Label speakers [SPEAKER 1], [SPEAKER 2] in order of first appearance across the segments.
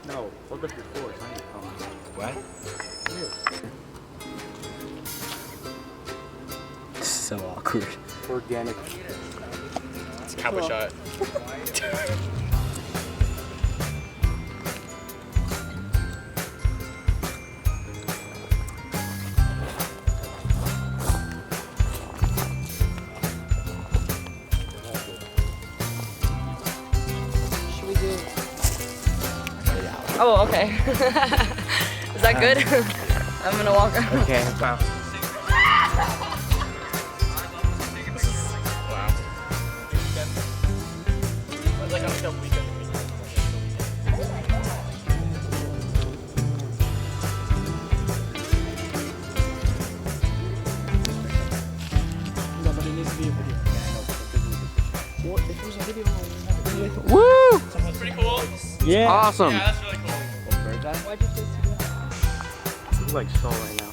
[SPEAKER 1] No, hold up your force on your phone.
[SPEAKER 2] What?
[SPEAKER 1] This is so awkward. Organic.
[SPEAKER 2] It's a cowboy shot.
[SPEAKER 3] Should we do? Oh, okay. Is that good? I'm gonna walk around.
[SPEAKER 1] Okay, wow.
[SPEAKER 4] No, but it needs to be a video. What if it was a video?
[SPEAKER 1] Woo!
[SPEAKER 2] That's pretty cool.
[SPEAKER 1] Yeah.
[SPEAKER 5] Awesome.
[SPEAKER 2] Yeah, that's really cool.
[SPEAKER 3] Why'd you choose to do that?
[SPEAKER 1] It's like so right now.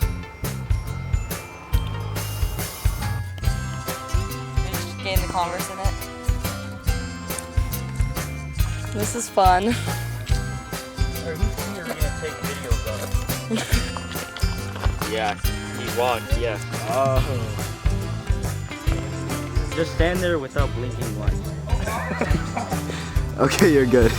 [SPEAKER 3] Did you just gain the Converse in it? This is fun.
[SPEAKER 2] Who's here gonna take videos of?
[SPEAKER 1] Yeah, he won. Yeah. Oh. Just stand there without blinking once.
[SPEAKER 5] Okay, you're good.